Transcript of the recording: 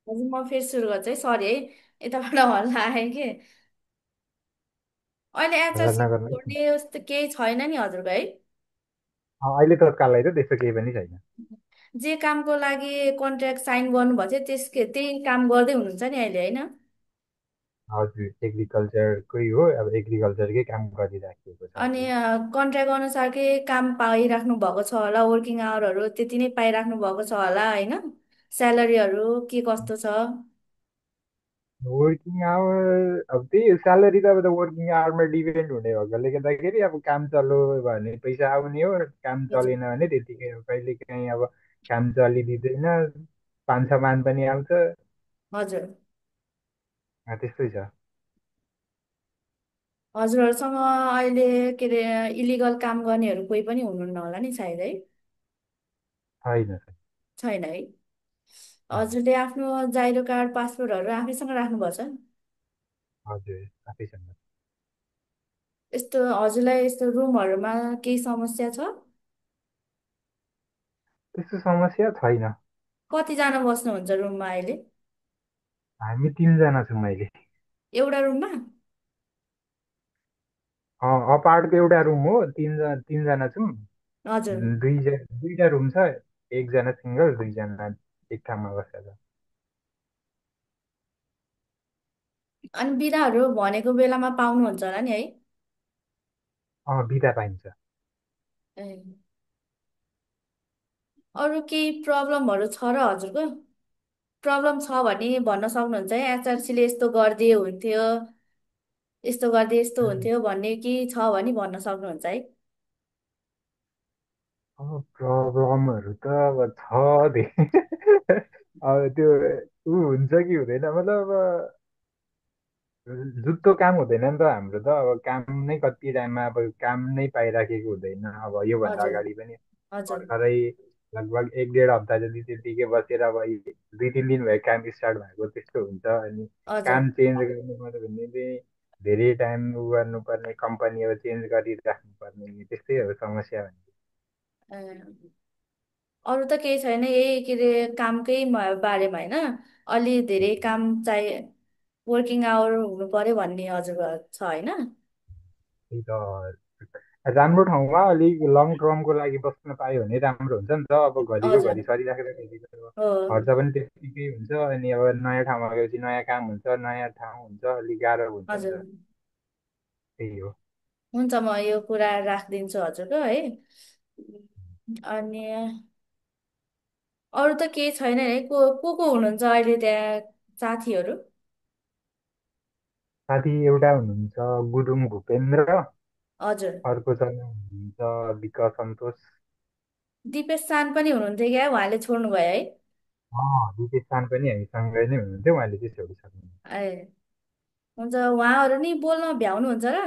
हजुर म फेरि सुरु गर्छु है, सरी है। यताबाट हल्ला आयो कि। अहिले एचआर हजुर नगर्नु है। छोड्ने जस्तो केही छैन नि हजुरको है? अहिले तत्काललाई त त्यस्तो केही पनि छैन। जे कामको लागि कन्ट्र्याक्ट साइन गर्नुभएको थियो त्यही काम गर्दै हुनुहुन्छ नि अहिले होइन? हजुर एग्रिकल्चरकै हो, अब एग्रिकल्चरकै काम गरिराखेको छ अनि अहिले। कन्ट्र्याक्ट अनुसारकै काम पाइराख्नु भएको छ होला, वर्किङ आवरहरू त्यति नै पाइराख्नु भएको छ होला होइन? स्यालेरीहरू के कस्तो छ? वर्किङ आवर अब त्यही स्यालेरी त अब त वर्किङ आवरमा डिपेन्ड हुने भएकोले गर्दाखेरि अब काम चल्यो भने पैसा आउने हो, काम हजुर। चलेन भने त्यतिकै हो। कहिले काहीँ अब काम चलिदिँदैन, 5-6 मान पनि आउँछ। हजुर। त्यस्तै छ। हजुरहरूसँग अहिले के अरे इलिगल काम गर्नेहरू कोही पनि हुनुहुन्न होला नि सायद है? छैन। छैन है? अँ, हजुरले आफ्नो जाइरो कार्ड पासपोर्टहरू आफैसँग राख्नुपर्छ। हजुर आफैसँग। यस्तो हजुरलाई यस्तो रुमहरूमा केही समस्या छ? त्यस्तो समस्या छैन। कतिजना बस्नुहुन्छ रुममा अहिले? हामी 3जना छौँ अहिले। एउटा रुममा? अपार्टको एउटा रुम हो, 3जना छौँ। हजुर। दुईटा रुम छ, एकजना सिङ्गल, दुईजना एक ठाउँमा बसेर। अनि बिदाहरू भनेको बेलामा पाउनुहुन्छ होला नि है? बिदा पाइन्छ। ए। अरू केही प्रब्लमहरू छ र हजुरको? प्रब्लम छ भने भन्न सक्नुहुन्छ है, एचआरसीले यस्तो गरिदिए हुन्थ्यो, यस्तो गरिदिए यस्तो उम्, हुन्थ्यो भन्ने के छ भने भन्न सक्नुहुन्छ है? अब प्रब्लमहरू त अब छ अब त्यो ऊ हुन्छ कि हुँदैन, मतलब अब जुत्तो काम हुँदैन नि त हाम्रो त। अब काम नै कति टाइममा अब काम नै पाइराखेको हुँदैन। अब योभन्दा हजुर। अगाडि पनि हजुर। भर्खरै लगभग 1-1.5 हप्ता जति त्यतिकै बसेर अब 2-3 दिन भयो काम स्टार्ट भएको, त्यस्तो हुन्छ। अनि हजुर। काम चेन्ज गर्नु पर्यो भने चाहिँ धेरै टाइम उ गर्नुपर्ने, कम्पनी अब चेन्ज गरिराख्नु पर्ने, त्यस्तै हो समस्या भने। ए, अरू त केही छैन, यही के अरे कामकै बारेमा होइन? अलि धेरै काम चाहिँ वर्किङ आवर हुनु पर्यो भन्ने हजुर छ होइन? त्यही त राम्रो ठाउँमा अलिक लङ टर्मको लागि बस्न पायो भने राम्रो हुन्छ नि त। अब घरिको हजुर। घरि सरिराखेर हो। खर्च पनि त्यत्तिकै हुन्छ। अनि अब नयाँ ठाउँमा गएपछि नयाँ काम हुन्छ, नयाँ ठाउँ हुन्छ, अलिक गाह्रो हुन्छ नि हजुर। त। त्यही हो। हुन्छ म यो कुरा राखिदिन्छु हजुरको है। अनि अरू त केही छैन है? को हुनुहुन्छ अहिले त्यहाँ साथीहरू? साथी एउटा हुनुहुन्छ गुरुङ भूपेन्द्र, हजुर। अर्को जना हुनुहुन्छ विक सन्तोष। दिपेश सान पनि हुनुहुन्थ्यो क्या, उहाँले छोड्नु भयो है? दिपेश खान पनि हामीसँगै नै हुनुहुन्थ्यो, उहाँले चाहिँ छोडिसक्नु। ए। हुन्छ, उहाँहरू नि बोल्न भ्याउनुहुन्छ र?